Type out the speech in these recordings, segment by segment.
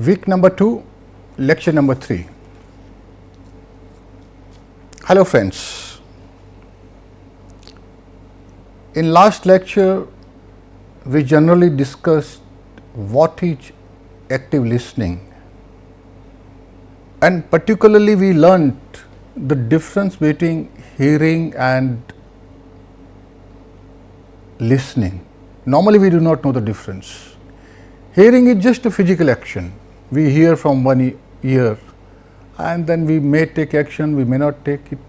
Week number 2, lecture number 3. Hello friends. In last lecture, we generally discussed what is active listening, and particularly we learnt the difference between hearing and listening. Normally we do not know the difference. Hearing is just a physical action. We hear from one ear and then we may take action, we may not take it.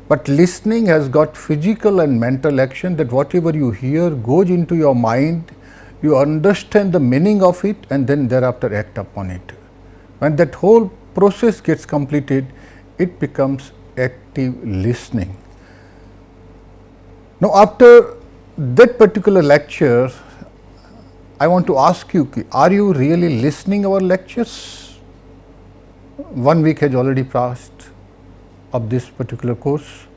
But listening has got physical and mental action, that whatever you hear goes into your mind, you understand the meaning of it and then thereafter act upon it. When that whole process gets completed, it becomes active listening. Now, after that particular lecture, I want to ask you, are you really listening our lectures? 1 week has already passed of this particular course,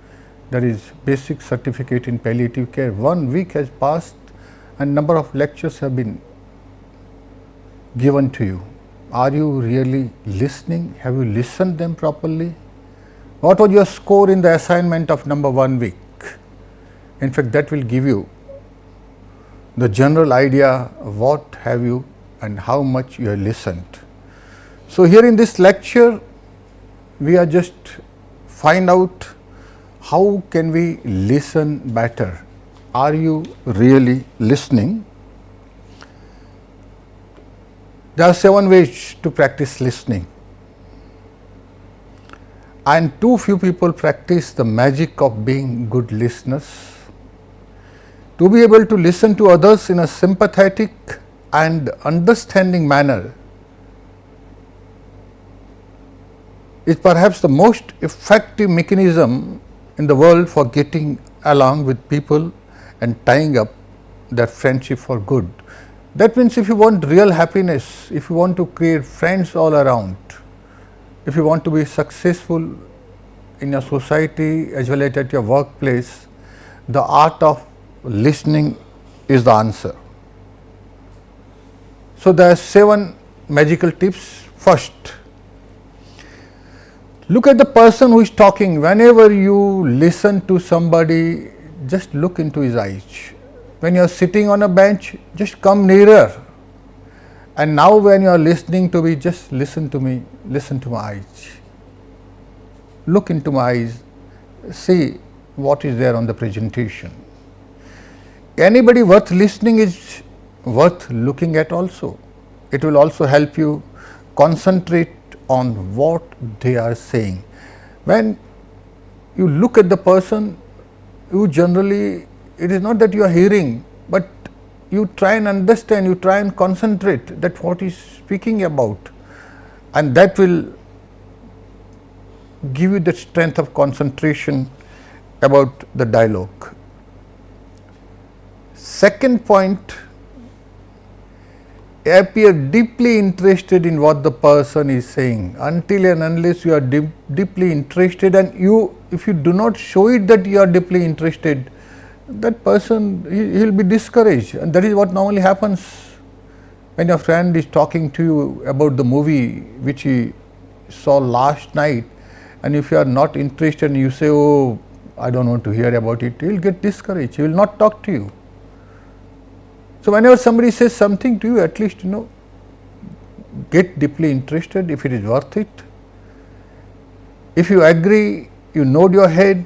that is basic certificate in palliative care. 1 week has passed and number of lectures have been given to you. Are you really listening? Have you listened them properly? What was your score in the assignment of number 1 week? In fact, that will give you the general idea of what have you and how much you have listened. So, here in this lecture, we are just find out how can we listen better. Are you really listening? There are 7 ways to practice listening, and too few people practice the magic of being good listeners. To be able to listen to others in a sympathetic and understanding manner is perhaps the most effective mechanism in the world for getting along with people and tying up their friendship for good. That means if you want real happiness, if you want to create friends all around, if you want to be successful in your society as well as at your workplace, the art of listening is the answer. So, there are 7 magical tips. First, look at the person who is talking. Whenever you listen to somebody, just look into his eyes. When you are sitting on a bench, just come nearer. And now when you are listening to me, just listen to me, listen to my eyes. Look into my eyes, see what is there on the presentation. Anybody worth listening is worth looking at also. It will also help you concentrate on what they are saying. When you look at the person, you generally, it is not that you are hearing, but you try and understand, you try and concentrate that what he is speaking about, and that will give you the strength of concentration about the dialogue. Second point, appear deeply interested in what the person is saying. Until and unless you are deeply interested, and if you do not show it that you are deeply interested, that person, he will be discouraged, and that is what normally happens when your friend is talking to you about the movie which he saw last night, and if you are not interested and you say, oh, I don't want to hear about it, he will get discouraged, he will not talk to you. So, whenever somebody says something to you, at least get deeply interested if it is worth it. If you agree, you nod your head.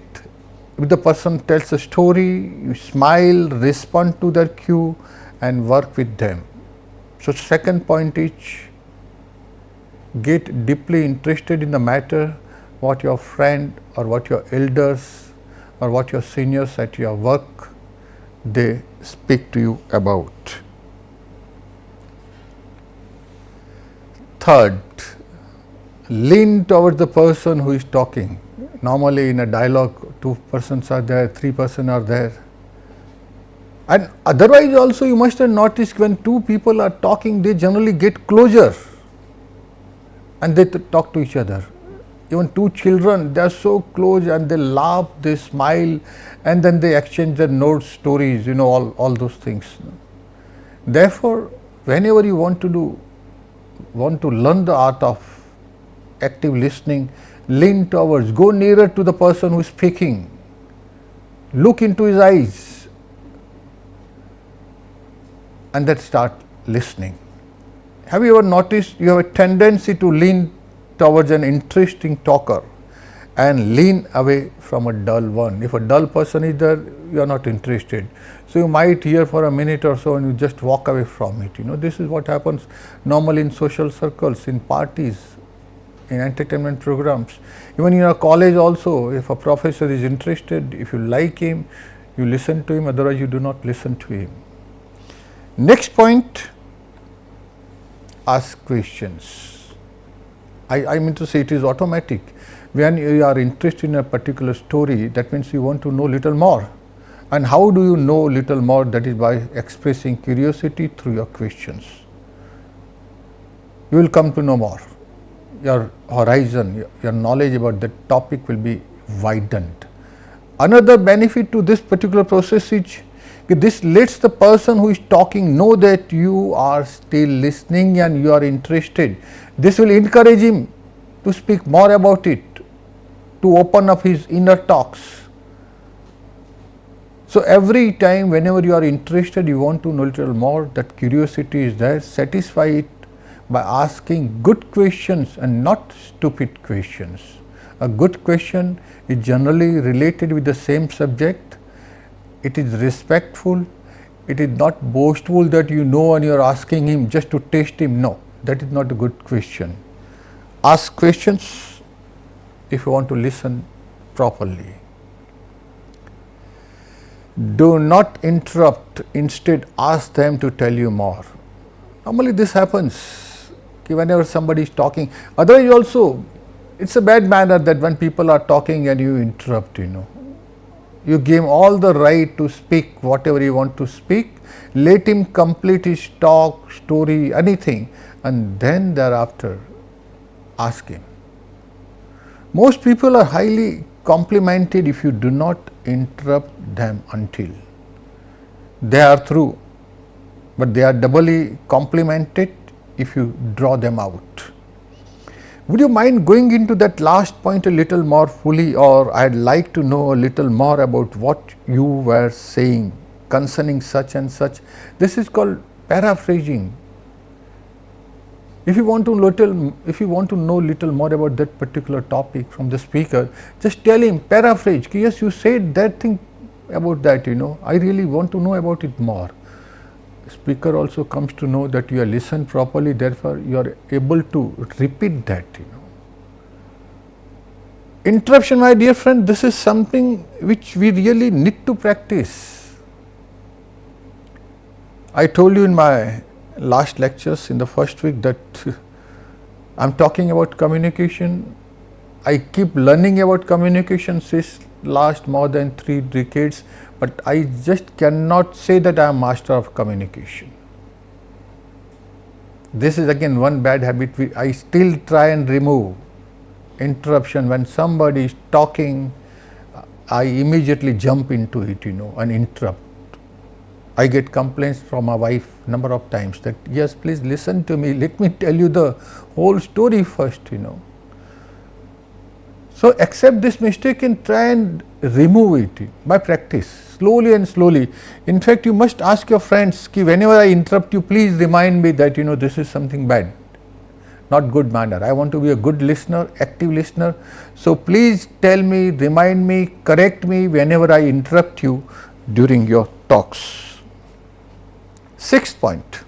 If the person tells a story, you smile, respond to their cue and work with them. So, second point is get deeply interested in the matter what your friend or what your elders or what your seniors at your work they speak to you about. Third, lean towards the person who is talking. Normally in a dialogue, 2 persons are there, 3 persons are there. And otherwise also you must have noticed when 2 people are talking, they generally get closer and they talk to each other. Even 2 children, they are so close and they laugh, they smile, and then they exchange their notes, stories, all those things. Therefore, whenever you want to do want to learn the art of active listening, lean towards, go nearer to the person who is speaking, look into his eyes, and then start listening. Have you ever noticed you have a tendency to lean towards an interesting talker and lean away from a dull one? If a dull person is there, you are not interested. So you might hear for a minute or so and you just walk away from it. This is what happens normally in social circles, in parties, in entertainment programs. Even in a college also, if a professor is interested, if you like him, you listen to him, otherwise you do not listen to him. Next point, ask questions. I mean to say it is automatic. When you are interested in a particular story, that means you want to know little more. And how do you know little more? That is by expressing curiosity through your questions. You will come to know more. Your horizon, your knowledge about the topic will be widened. Another benefit to this particular process is this lets the person who is talking know that you are still listening and you are interested. This will encourage him to speak more about it, to open up his inner talks. So every time whenever you are interested, you want to know a little more, that curiosity is there, satisfy it by asking good questions and not stupid questions. A good question is generally related with the same subject. It is respectful. It is not boastful that you know and you are asking him just to test him. No, that is not a good question. Ask questions if you want to listen properly. Do not interrupt, instead ask them to tell you more. Normally this happens whenever somebody is talking. Otherwise also, it's a bad manner that when people are talking and you interrupt, You give him all the right to speak whatever you want to speak, let him complete his talk, story, anything, and then thereafter ask him. Most people are highly complimented if you do not interrupt them until they are through, but they are doubly complimented if you draw them out. Would you mind going into that last point a little more fully, or I'd like to know a little more about what you were saying concerning such and such? This is called paraphrasing. If you want to know little more about that particular topic from the speaker, just tell him, paraphrase. Yes, you said that thing about that, I really want to know about it more. Speaker also comes to know that you are listened properly, therefore you are able to repeat that. Interruption, my dear friend, this is something which we really need to practice. I told you in my last lectures in the first week that I am talking about communication. I keep learning about communication since last more than 3 decades, but I just cannot say that I am master of communication. This is again one bad habit I still try and remove. Interruption. When somebody is talking, I immediately jump into it, and interrupt. I get complaints from my wife number of times that, yes, please listen to me, let me tell you the whole story first, So accept this mistake and try and remove it by practice, slowly and slowly. In fact, you must ask your friends, whenever I interrupt you, please remind me that this is something bad, not good manner. I want to be a good listener, active listener. So please tell me, remind me, correct me whenever I interrupt you during your talks. 6th point,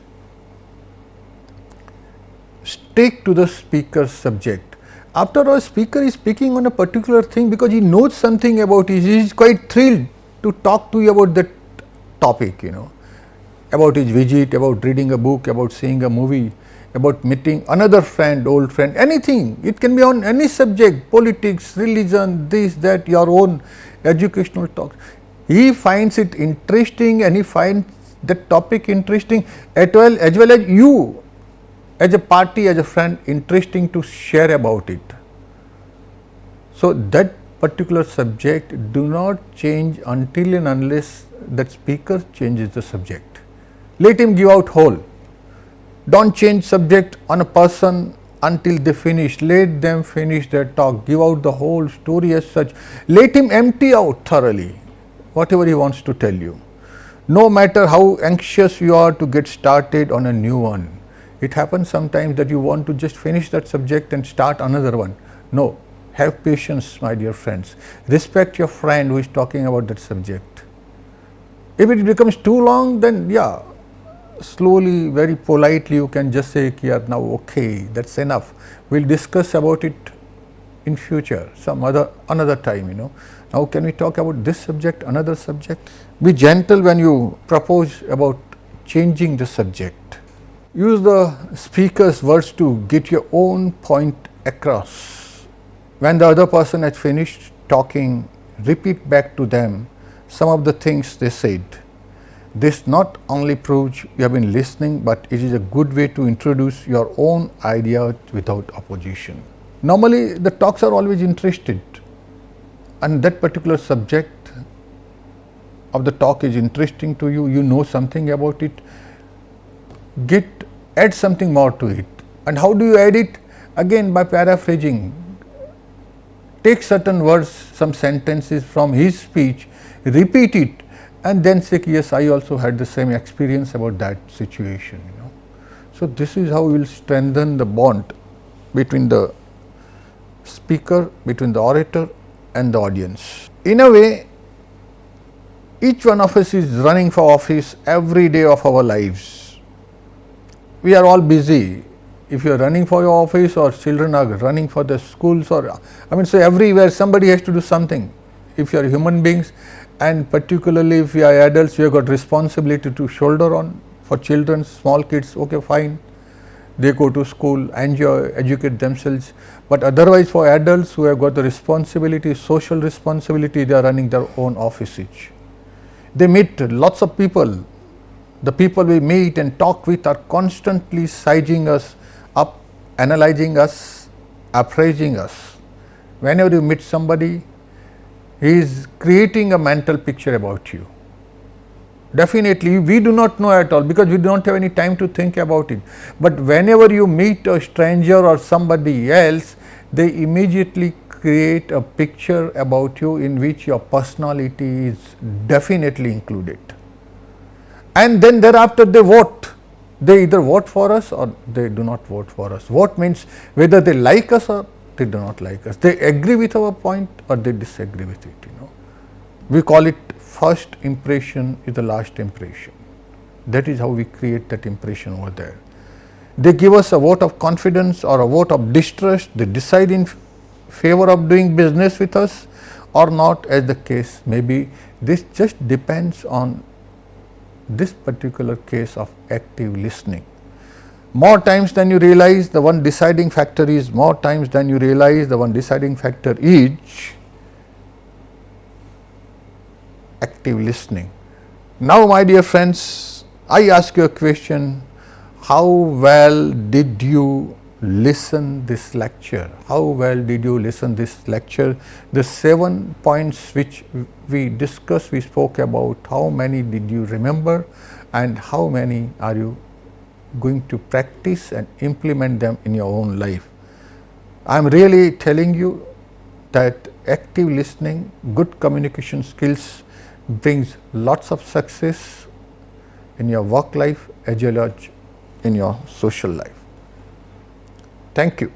stick to the speaker's subject. After all, speaker is speaking on a particular thing because he knows something about it. He is quite thrilled to talk to you about that topic, about his visit, about reading a book, about seeing a movie, about meeting another friend, old friend, anything. It can be on any subject, politics, religion, this, that, your own educational talk. He finds it interesting and he finds that topic interesting, as well as you as a party, as a friend, interesting to share about it. So that particular subject do not change until and unless that speaker changes the subject. Let him give out whole. Don't change subject on a person until they finish. Let them finish their talk. Give out the whole story as such. Let him empty out thoroughly whatever he wants to tell you. No matter how anxious you are to get started on a new one. It happens sometimes that you want to just finish that subject and start another one. No, have patience, my dear friends. Respect your friend who is talking about that subject. If it becomes too long, then yeah, slowly, very politely you can just say, yeah, now okay, that's enough. We'll discuss about it in future, another time, Now can we talk about this subject, another subject? Be gentle when you propose about changing the subject. Use the speaker's words to get your own point across. When the other person has finished talking, repeat back to them some of the things they said. This not only proves you have been listening, but it is a good way to introduce your own ideas without opposition. Normally, the talks are always interested, and that particular subject of the talk is interesting to you. You know something about it. Add something more to it. And how do you add it? Again, by paraphrasing. Take certain words, some sentences from his speech, repeat it, and then say, yes, I also had the same experience about that situation. So this is how we will strengthen the bond between the speaker, between the orator and the audience. In a way, each one of us is running for office every day of our lives. We are all busy. If you are running for your office, or children are running for the schools, so everywhere somebody has to do something. If you are human beings, and particularly if you are adults, you have got responsibility to shoulder on. For children, small kids, okay, fine, they go to school, enjoy, educate themselves. But otherwise, for adults who have got the responsibility, social responsibility, they are running their own offices. They meet lots of people. The people we meet and talk with are constantly sizing us up, analyzing us, appraising us. Whenever you meet somebody, he is creating a mental picture about you. Definitely, we do not know at all, because we do not have any time to think about it. But whenever you meet a stranger or somebody else, they immediately create a picture about you in which your personality is definitely included. And then thereafter they vote. They either vote for us or they do not vote for us. Vote means whether they like us or they do not like us. They agree with our point or they disagree with it. We call it first impression is the last impression. That is how we create that impression over there. They give us a vote of confidence or a vote of distrust. They decide in favor of doing business with us or not, as the case may be. This just depends on this particular case of active listening. More times than you realize, the one deciding factor is active listening. Now, my dear friends, I ask you a question: how well did you listen this lecture? How well did you listen this lecture? The 7 points which we discussed, we spoke about, how many did you remember and how many are you going to practice and implement them in your own life? I am really telling you that active listening, good communication skills brings lots of success in your work life as well as in your social life. Thank you.